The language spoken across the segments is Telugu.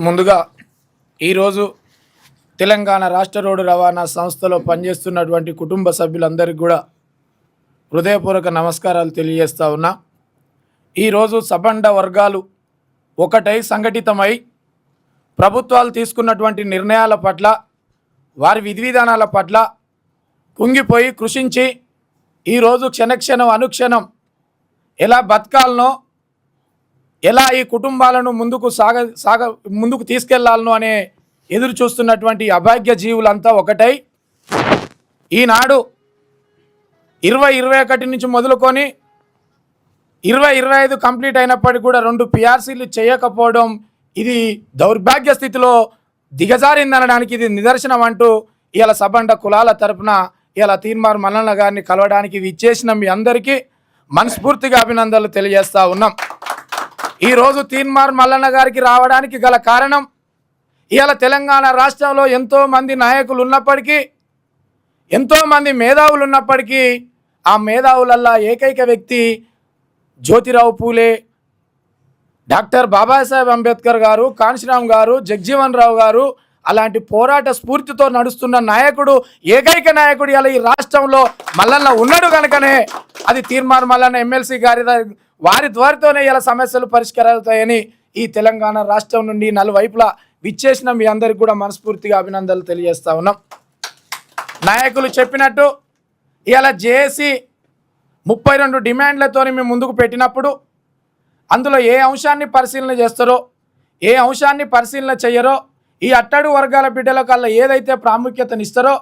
ముందుగా ఈరోజు తెలంగాణ రాష్ట్ర రోడ్డు రవాణా సంస్థలో పనిచేస్తున్నటువంటి కుటుంబ సభ్యులందరికీ కూడా హృదయపూర్వక నమస్కారాలు తెలియజేస్తా ఉన్నా. ఈరోజు సబండ వర్గాలు ఒకటై సంఘటితమై ప్రభుత్వాలు తీసుకున్నటువంటి నిర్ణయాల పట్ల, వారి విధి విధానాల పట్ల కుంగిపోయి కృషించి ఈరోజు క్షణక్షణం అనుక్షణం ఎలా బతకాలనో, ఎలా ఈ కుటుంబాలను ముందుకు తీసుకెళ్లాలనో అనే ఎదురు చూస్తున్నటువంటి అభాగ్య జీవులంతా ఒకటై ఈనాడు 2021 నుంచి మొదలుకొని 2025 కంప్లీట్ అయినప్పటికీ కూడా 2 పిఆర్సీలు చేయకపోవడం ఇది దౌర్భాగ్య స్థితిలో దిగజారిందనడానికి ఇది నిదర్శనం అంటూ ఇవాళ సబండ కులాల తరపున ఇవాళ తీన్మార్ మల్లన్న గారిని కలవడానికి విచ్చేసిన మీ అందరికీ మనస్ఫూర్తిగా అభినందనలు తెలియజేస్తా ఉన్నాం. ఈరోజు తీన్మార్ మల్లన్న గారికి రావడానికి గల కారణం, ఇవాళ తెలంగాణ రాష్ట్రంలో ఎంతోమంది నాయకులు ఉన్నప్పటికీ, ఎంతోమంది మేధావులు ఉన్నప్పటికీ, ఆ మేధావులల్లా ఏకైక వ్యక్తి జ్యోతిరావు పూలే, డాక్టర్ బాబాసాహెబ్ అంబేద్కర్ గారు, కాన్షీరామ్ గారు, జగ్జీవన్ రావు గారు, అలాంటి పోరాట స్ఫూర్తితో నడుస్తున్న నాయకుడు, ఏకైక నాయకుడు ఇలా ఈ రాష్ట్రంలో మల్లన్న ఉన్నాడు కనుకనే అది తీన్మార్ మల్లన్న ఎమ్మెల్సీ గారి వారి ద్వారాతోనే ఇలా సమస్యలు పరిష్కారవుతాయని ఈ తెలంగాణ రాష్ట్రం నుండి నలువైపులా విచ్చేసిన మీ అందరికి కూడా మనస్ఫూర్తిగా అభినందనలు తెలియజేస్తా ఉన్నాం. నాయకులు చెప్పినట్టు ఇలా జేఏసీ 32 డిమాండ్లతో మేము ముందుకు పెట్టినప్పుడు అందులో ఏ అంశాన్ని పరిశీలన చేస్తారో, ఏ అంశాన్ని పరిశీలన చేయరో, ఈ అట్టడు వర్గాల బిడ్డల కల్లా ఏదైతే ప్రాముఖ్యతనిస్తారో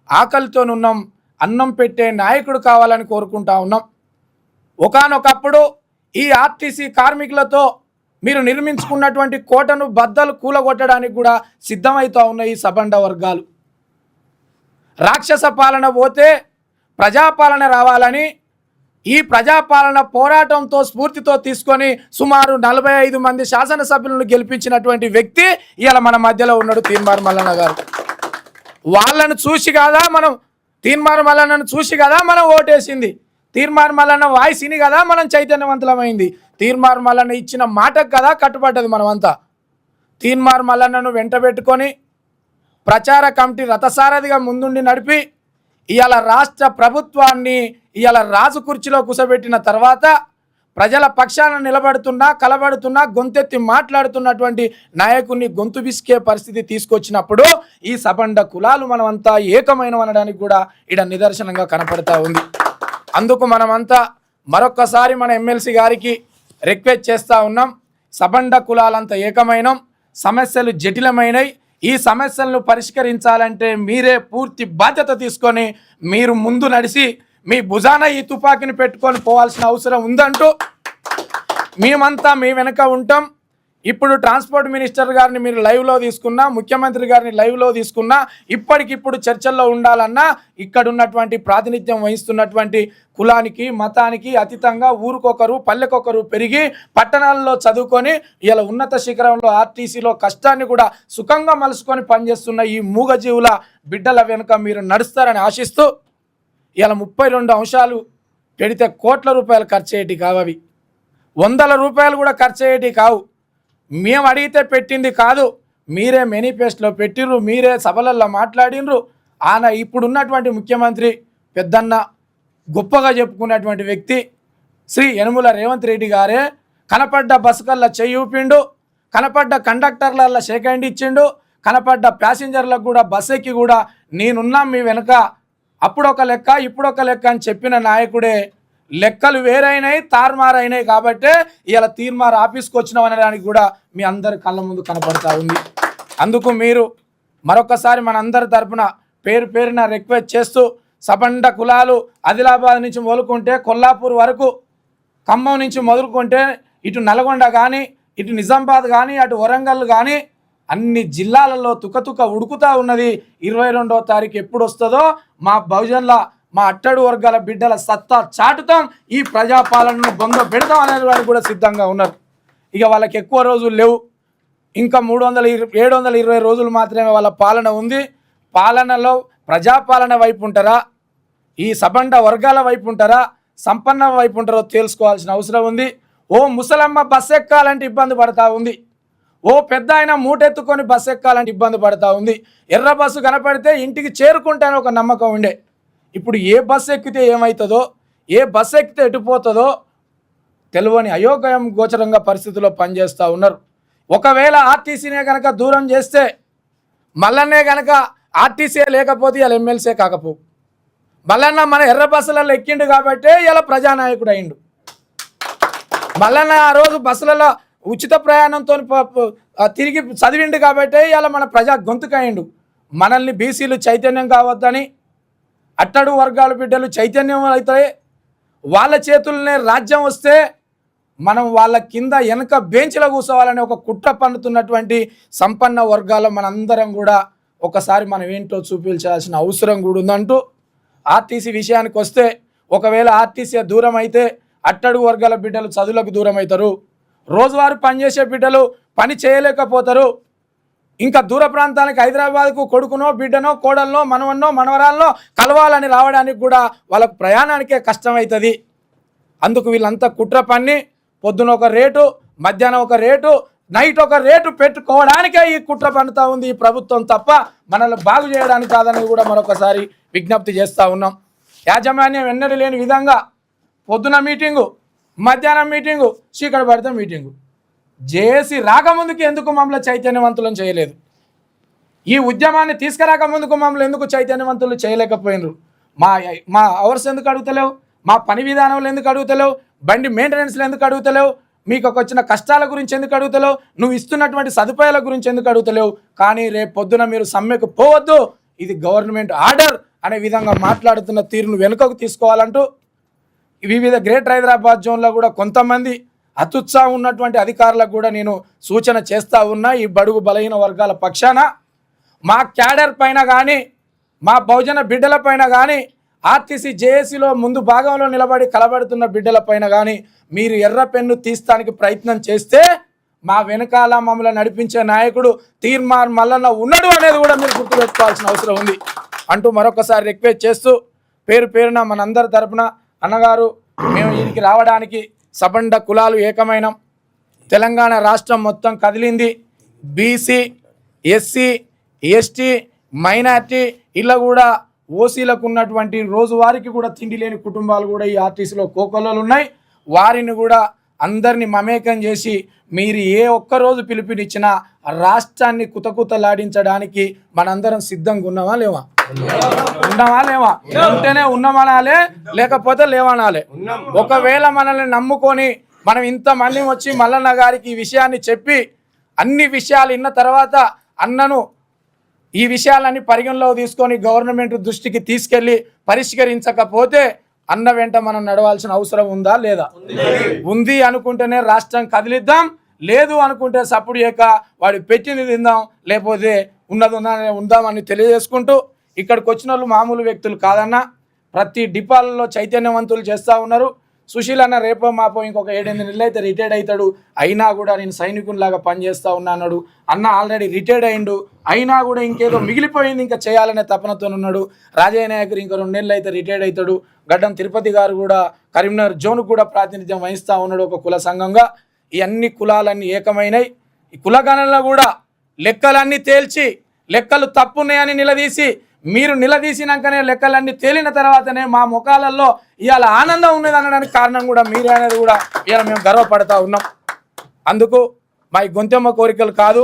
ఆకలితోనున్నాం, అన్నం పెట్టే నాయకుడు కావాలని కోరుకుంటా ఉన్నాం. ఒకానొకప్పుడు ఈ ఆర్టీసీ కార్మికులతో మీరు నిర్మించుకున్నటువంటి కోటను బద్దలు కూలగొట్టడానికి కూడా సిద్ధమవుతూ ఉన్నాయి ఈ సబండ వర్గాలు. రాక్షస పాలన పోతే ప్రజాపాలన రావాలని ఈ ప్రజాపాలన పోరాటంతో స్ఫూర్తితో తీసుకొని సుమారు 45 మంది శాసనసభ్యులను గెలిపించినటువంటి వ్యక్తి ఇవాళ మన మధ్యలో ఉన్నాడు తీన్మార్ మల్లన్న గారు. వాళ్ళను చూసి కదా మనం, తీన్మార్ మల్లన్నను చూసి కదా మనం ఓటేసింది. తీన్మార్ మల్లన్న వాయిస్ ఇని కదా మనం చైతన్యవంతులమైంది. తీన్మార్ మల్లన్న ఇచ్చిన మాటకు కదా కట్టుబడ్డది మనమంతా. తీన్మార్ మల్లన్నను వెంటబెట్టుకొని ప్రచార కమిటీ రథసారథిగా ముందుండి నడిపి ఇవాళ రాష్ట్ర ప్రభుత్వాన్ని ఇవాళ రాజు కుర్చీలో కూసబెట్టిన తర్వాత ప్రజల పక్షాన నిలబడుతున్నా, కలబడుతున్నా, గొంతెత్తి మాట్లాడుతున్నటువంటి నాయకుడిని గొంతు విసికే పరిస్థితి తీసుకొచ్చినప్పుడు ఈ సబండ కులాలు మనమంతా ఏకమైనవనడానికి కూడా ఇడ నిదర్శనంగా కనపడతా ఉంది. అందుకు మనమంతా మరొక్కసారి మన ఎమ్మెల్సీ గారికి రిక్వెస్ట్ చేస్తూ ఉన్నాం. సబండ కులాలంతా ఏకమైనం, సమస్యలు జటిలమైనవి. ఈ సమస్యలను పరిష్కరించాలంటే మీరే పూర్తి బాధ్యత తీసుకొని మీరు ముందు నడిచి మీ భుజాన ఈ తుపాకీని పెట్టుకొని పోవాల్సిన అవసరం ఉందంటూ మేమంతా మీ వెనక ఉంటాం. ఇప్పుడు ట్రాన్స్పోర్ట్ మినిస్టర్ గారిని మీరు లైవ్లో తీసుకున్నా, ముఖ్యమంత్రి గారిని లైవ్లో తీసుకున్నా, ఇప్పటికిప్పుడు చర్చల్లో ఉండాలన్నా ఇక్కడ ఉన్నటువంటి ప్రాతినిధ్యం వహిస్తున్నటువంటి కులానికి, మతానికి అతీతంగా ఊరికొకరు, పల్లెకొకరు పెరిగి పట్టణాల్లో చదువుకొని ఇలా ఉన్నత శిఖరంలో ఆర్టీసీలో కష్టాన్ని కూడా సుఖంగా మలుసుకొని పనిచేస్తున్న ఈ మూగజీవుల బిడ్డల వెనుక మీరు నడుస్తారని ఆశిస్తూ ఇలా 32 అంశాలు పెడితే కోట్ల రూపాయలు ఖర్చు అయ్యేటి కావు, అవి వందల రూపాయలు కూడా ఖర్చు అయ్యేటి కావు. మేము అడిగితే పెట్టింది కాదు, మీరే మేనిఫెస్టోలో పెట్టిర్రు, మీరే సభలల్లో మాట్లాడినరు. ఆయన ఇప్పుడున్నటువంటి ముఖ్యమంత్రి పెద్దన్న గొప్పగా చెప్పుకున్నటువంటి వ్యక్తి శ్రీ యనుమల రేవంత్ రెడ్డి గారే కనపడ్డ బస్సుకల్లా చెయ్యి ఊపిండు, కనపడ్డ కండక్టర్లల్లో షేక్ హ్యాండ్ ఇచ్చిండు, కనపడ్డ ప్యాసింజర్లకు కూడా బస్ ఎక్కి కూడా నేనున్నాం మీ వెనుక, అప్పుడొక లెక్క ఇప్పుడొక లెక్క అని చెప్పిన నాయకుడే లెక్కలు వేరైనాయి, తారుమారైనాయి. కాబట్టే ఇలా తీన్మార్ ఆఫీస్కి వచ్చినాం అనడానికి కూడా మీ అందరి కళ్ళ ముందు కనపడతా ఉంది. అందుకు మీరు మరొకసారి మనందరి తరపున పేరు పేరున రిక్వెస్ట్ చేస్తూ సబండ కులాలు ఆదిలాబాద్ నుంచి మొదలుకుంటే కొల్లాపూర్ వరకు, ఖమ్మం నుంచి మొదలుకుంటే ఇటు నల్గొండ కానీ, ఇటు నిజామాబాద్ కానీ, అటు వరంగల్ కానీ అన్ని జిల్లాలలో తుకతుక ఉడుకుతూ ఉన్నది. 22వ తారీఖు ఎప్పుడు వస్తుందో మా బహుజన్ల, మా అట్టడు వర్గాల బిడ్డల సత్తా చాటుతాం, ఈ ప్రజాపాలనను బొంగ పెడతాం అనే వారు కూడా సిద్ధంగా ఉన్నారు. ఇక వాళ్ళకి ఎక్కువ రోజులు లేవు, ఇంకా 720 రోజులు మాత్రమే వాళ్ళ పాలన ఉంది. పాలనలో ప్రజాపాలన వైపు ఉంటారా, ఈ సబండ వర్గాల వైపు ఉంటారా, సంపన్న వైపు ఉంటారో తెలుసుకోవాల్సిన అవసరం ఉంది. ఓ ముసలమ్మ బస్సు ఎక్కాలంటే ఇబ్బంది పడతా ఉంది, ఓ పెద్ద ఆయన మూటెత్తుకొని బస్సు ఎక్కాలంటే ఇబ్బంది పడతా ఉంది. ఎర్ర బస్సు కనపడితే ఇంటికి చేరుకుంటానే ఒక నమ్మకం ఉండే. ఇప్పుడు ఏ బస్సు ఎక్కితే ఏమవుతుందో, ఏ బస్సు ఎక్కితే ఎటుపోతుందో తెలియని అయోగ్యం గోచరంగా పరిస్థితుల్లో పనిచేస్తూ ఉన్నారు. ఒకవేళ ఆర్టీసీనే కనుక దూరం చేస్తే మల్లన్నే కనుక ఆర్టీసీ లేకపోతే ఇలా ఎమ్మెల్సీ కాకపో. మల్లన్న మన ఎర్ర బస్సులలో ఎక్కిండు కాబట్టి ఇలా ప్రజానాయకుడు అయిండు. మల్లన్న ఆ రోజు బస్సులలో ఉచిత ప్రయాణంతో తిరిగి చదివిండు కాబట్టి ఇలా మన ప్రజా గొంతుకయిండు. మనల్ని బీసీలు చైతన్యం కావద్దని, అట్టడు వర్గాల బిడ్డలు చైతన్యం అవుతాయి, వాళ్ళ చేతుల్లోనే రాజ్యం వస్తే మనం వాళ్ళ కింద వెనక బెంచ్లో కూర్చోవాలని ఒక కుట్ర పన్నుతున్నటువంటి సంపన్న వర్గాల మనందరం కూడా ఒకసారి మనం ఏంటో చూపించాల్సిన అవసరం కూడా ఉందంటూ ఆర్టీసీ విషయానికి వస్తే, ఒకవేళ ఆర్టీసీ దూరం అయితే అట్టడుగు వర్గాల బిడ్డలు చదువులకు దూరం అవుతారు, రోజువారీ పనిచేసే బిడ్డలు పని చేయలేకపోతారు, ఇంకా దూర ప్రాంతానికి హైదరాబాద్కు కొడుకునో బిడ్డనో కోడలనో మనవన్నో మనవరాలనో కలవాలని రావడానికి కూడా వాళ్ళకు ప్రయాణానికే కష్టమవుతుంది. అందుకు వీళ్ళంతా కుట్ర పన్ని పొద్దున ఒక రేటు, మధ్యాహ్నం ఒక రేటు, నైట్ ఒక రేటు పెట్టుకోవడానికే ఈ కుట్ర పన్నుతూ ఉంది ఈ ప్రభుత్వం తప్ప మనల్ని బాగు చేయడానికి కాదని కూడా మరొకసారి విజ్ఞప్తి చేస్తూ ఉన్నాం. యాజమాన్యం ఎన్నడూ లేని విధంగా పొద్దున మీటింగు, మధ్యాహ్నం మీటింగు, చీకటి పడితే మీటింగు. జేఏసీ రాకముందుకు ఎందుకు మమ్మల్ని చైతన్యవంతులను చేయలేదు? ఈ ఉద్యమాన్ని తీసుకురాకముందుకు మమ్మల్ని ఎందుకు చైతన్యవంతులు చేయలేకపోయినరు? మా అవర్స్ ఎందుకు అడుగుతలేవు? మా పని విధానంలో ఎందుకు అడుగుతలేవు? బండి మెయింటెనెన్స్లో ఎందుకు అడుగుతలేవు? మీకు వచ్చిన కష్టాల గురించి ఎందుకు అడుగుతలేవు? నువ్వు ఇస్తున్నటువంటి సదుపాయాల గురించి ఎందుకు అడుగుతలేవు? కానీ రేపు పొద్దున మీరు సమ్మెకు పోవద్దు, ఇది గవర్నమెంట్ ఆర్డర్ అనే విధంగా మాట్లాడుతున్న తీరును వెనుకకు తీసుకోవాలంటూ వివిధ గ్రేటర్ హైదరాబాద్ జోన్లో కూడా కొంతమంది అత్యుత్సాహం ఉన్నటువంటి అధికారులకు కూడా నేను సూచన చేస్తూ ఉన్నా. ఈ బడుగు బలహీన వర్గాల పక్షాన మా క్యాడర్ పైన కానీ, మా బహుజన బిడ్డల పైన కానీ, ఆర్టీసీ జేఏసీలో ముందు భాగంలో నిలబడి కలబడుతున్న బిడ్డల పైన కానీ మీరు ఎర్ర పెన్ను తీస్తానికి ప్రయత్నం చేస్తే మా వెనకాల మమ్మల్ని నడిపించే నాయకుడు తీర్మార్ మల్లన్న ఉన్నాడు అనేది కూడా మీరు గుర్తుపెట్టుకోవాల్సిన అవసరం ఉంది అంటూ మరొకసారి రిక్వెస్ట్ చేస్తూ పేరు పేరున మనందరి తరపున అన్నగారు మేము వీరికి రావడానికి సబండ కులాలు ఏకమైన తెలంగాణ రాష్ట్రం మొత్తం కదిలింది. బీసీ, ఎస్సీ, ఎస్టీ, మైనార్టీ ఇలా కూడా ఓసీలకు ఉన్నటువంటి రోజువారికి కూడా తిండి లేని కుటుంబాలు కూడా ఈ ఆర్టీసీలో కోకొల్లలు ఉన్నాయి. వారిని కూడా అందరినీ మమేకం చేసి మీరు ఏ ఒక్కరోజు పిలుపునిచ్చినా రాష్ట్రాన్ని కుతకుతలాడించడానికి మనందరం సిద్ధంగా ఉన్నామా లేవా? ఉన్నామా లేవా? ఉంటేనే ఉన్నామనాలే, లేకపోతే లేవనాలే. ఒకవేళ మనల్ని నమ్ముకొని మనం ఇంతమంది వచ్చి మల్లన్న గారికి ఈ విషయాన్ని చెప్పి అన్ని విషయాలు విన్న తర్వాత అన్నను ఈ విషయాలన్నీ పరిగణలో తీసుకొని గవర్నమెంట్ దృష్టికి తీసుకెళ్ళి పరిష్కరించకపోతే అన్న వెంట మనం నడవాల్సిన అవసరం ఉందా లేదా? ఉంది అనుకుంటేనే రాష్ట్రం కదిలిద్దాం, లేదు అనుకుంటే సప్పుడు చేయక వాడు పెట్టింది తిందాం, లేకపోతే ఉందామని తెలియజేసుకుంటూ ఇక్కడికి వచ్చిన వాళ్ళు మామూలు వ్యక్తులు కాదన్నా, ప్రతి డిపాలలో చైతన్యవంతులు చేస్తూ ఉన్నారు. సుశీల్ అన్న రేపో మాపో ఇంకొక 7-8 నెలలు అయితే రిటైర్డ్ అవుతాడు, అయినా కూడా నేను సైనికునిలాగా పనిచేస్తూ ఉన్నా అన్నాడు. అన్న ఆల్రెడీ రిటైర్డ్ అయిండు, అయినా కూడా ఇంకేదో మిగిలిపోయింది ఇంకా చేయాలనే తపనతో ఉన్నాడు. రాజయ్య నాయకుడు ఇంకో 2 నెలలు అయితే రిటైర్డ్ అవుతాడు. గడ్డం తిరుపతి గారు కూడా కరీంనగర్ జోన్ కూడా ప్రాతినిధ్యం వహిస్తూ ఉన్నాడు ఒక కుల సంఘంగా. ఈ అన్ని కులాలన్నీ ఏకమైనవి. ఈ కులగణనలో కూడా లెక్కలన్నీ తేల్చి లెక్కలు తప్పున్నాయని నిలదీసి, మీరు నిలదీసినాకనే లెక్కలన్నీ తేలిన తర్వాతనే మా ముఖాలలో ఇవాళ ఆనందం ఉన్నది అనడానికి కారణం కూడా మీరే అనేది కూడా ఇవాళ మేము గర్వపడతా ఉన్నాం. అందుకు మా గొంతెమ్మ కోరికలు కాదు,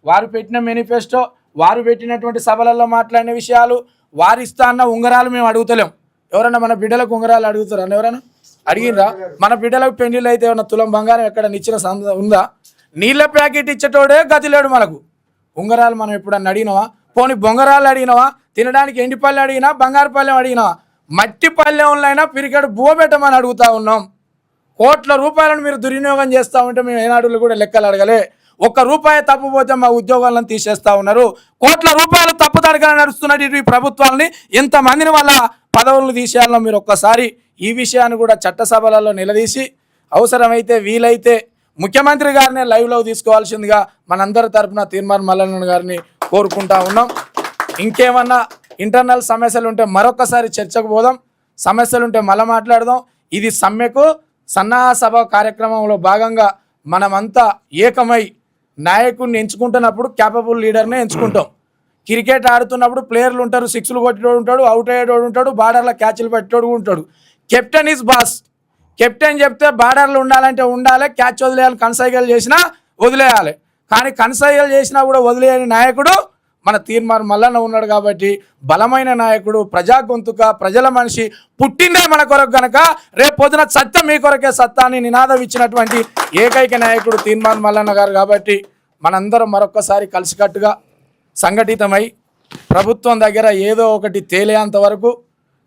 వారు పెట్టిన మేనిఫెస్టో, వారు పెట్టినటువంటి సభలలో మాట్లాడిన విషయాలు, వారు ఇస్తా అన్న ఉంగరాలు మేము అడుగుతలేం. ఎవరన్నా మన బిడ్డలకు ఉంగరాలు అడుగుతారు అన్న? ఎవరన్నా అడిగినరా? మన బిడ్డలకు పెళ్లిళ్ళు అయితే ఏమన్నా తులం బంగారం ఎక్కడ ఇచ్చిన ఉందా? నీళ్ళ ప్యాకెట్ ఇచ్చేటోడే గతి లేడు మనకు. ఉంగరాలు మనం ఎప్పుడన్నా అడిగినావా? పోనీ బొంగరాలు అడిగినావా? తినడానికి ఎండి పల్లె అడిగినా, బంగారు పల్లెం అడిగినావా? మట్టి పల్లెంలైనా పిరికెడు బువ పెట్టమని అడుగుతా ఉన్నాం. కోట్ల రూపాయలను మీరు దుర్వినియోగం చేస్తూ ఉంటే మేము ఏనాడులు కూడా లెక్కలు అడగలే. ₹1 తప్పుపోతే మా ఉద్యోగాలను తీసేస్తూ ఉన్నారు. కోట్ల రూపాయలు తప్పుదడగా నడుస్తున్నట్టు ఈ ప్రభుత్వాలని ఎంతమందిని వాళ్ళ పదవులను తీసేయాలనో మీరు ఒక్కసారి ఈ విషయాన్ని కూడా చట్టసభలలో నిలదీసి అవసరమైతే వీలైతే ముఖ్యమంత్రి గారినే లైవ్లో తీసుకోవాల్సిందిగా మనందరి తరపున తీర్మార్ మల్లన్న గారిని కోరుకుంటా ఉన్నాం. ఇంకేమన్నా ఇంటర్నల్ సమస్యలు ఉంటే మరొకసారి చర్చకు పోదాం, సమస్యలు ఉంటే మళ్ళీ మాట్లాడదాం. ఇది సమ్మెకు సన్నాహ సభ కార్యక్రమంలో భాగంగా మనమంతా ఏకమై నాయకుడిని ఎంచుకుంటున్నప్పుడు క్యాపబుల్ లీడర్నే ఎంచుకుంటాం. క్రికెట్ ఆడుతున్నప్పుడు ప్లేయర్లు ఉంటారు, సిక్స్లు కొట్టేటోడు ఉంటాడు, అవుట్ అయ్యేటోడు ఉంటాడు, బార్డర్లో క్యాచ్లు పెట్టేటోడు ఉంటాడు. Captain is boss. కెప్టెన్ చెప్తే బార్డర్లు ఉండాలంటే ఉండాలి, క్యాచ్ వదిలేయాలి, కన్సైగలు చేసినా వదిలేయాలి. కానీ కన్సైగలు చేసినా కూడా వదిలేయని నాయకుడు మన తీర్మార్ మల్లన్న ఉన్నాడు. కాబట్టి బలమైన నాయకుడు, ప్రజా గొంతుక, ప్రజల మనిషి, పుట్టిందే మన కొరకు గనక రేపు పొద్దున సత్తా మీ కొరకే సత్తా అని నినాదం ఇచ్చినటువంటి ఏకైక నాయకుడు తీర్మార్ మల్లన్న గారు. కాబట్టి మనందరం మరొక్కసారి కలిసికట్టుగా సంఘటితమై ప్రభుత్వం దగ్గర ఏదో ఒకటి తేలేంత వరకు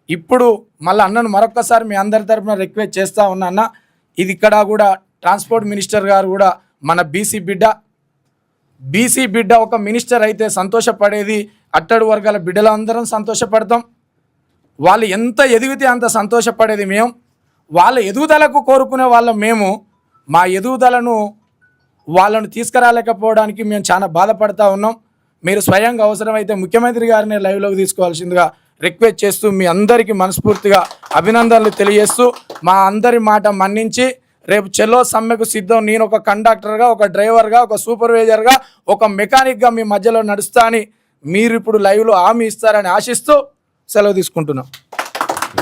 ఇప్పుడు మళ్ళీ అన్నను మరొక్కసారి మీ అందరి తరఫున రిక్వెస్ట్ చేస్తూ ఉన్నా అన్న, ఇది ఇక్కడ కూడా ట్రాన్స్పోర్ట్ మినిస్టర్ గారు కూడా మన బీసీ బిడ్డ ఒక మినిస్టర్ అయితే సంతోషపడేది అట్టడు వర్గాల బిడ్డలందరం సంతోషపడతాం. వాళ్ళు ఎంత ఎదిగితే అంత సంతోషపడేది మేము. వాళ్ళ ఎదుగుదలకు కోరుకునే వాళ్ళం మేము. మా ఎదుగుదలను వాళ్ళను తీసుకురాలేకపోవడానికి మేము చాలా బాధపడతా ఉన్నాం. మీరు స్వయంగా అవసరమైతే ముఖ్యమంత్రి గారిని లైవ్లోకి తీసుకోవాల్సిందిగా రిక్వెస్ట్ చేస్తూ మీ అందరికీ మనస్ఫూర్తిగా అభినందనలు తెలియజేస్తూ మా అందరి మాట మన్నించి రేపు చెల్లో సమ్మెకు సిద్ధం. నేను ఒక కండక్టర్గా, ఒక డ్రైవర్గా, ఒక సూపర్వైజర్గా, ఒక మెకానిక్గా మీ మధ్యలో నడుస్తా అని మీరు ఇప్పుడు లైవ్లో హామీ ఇస్తారని ఆశిస్తూ సెలవు తీసుకుంటున్నాం.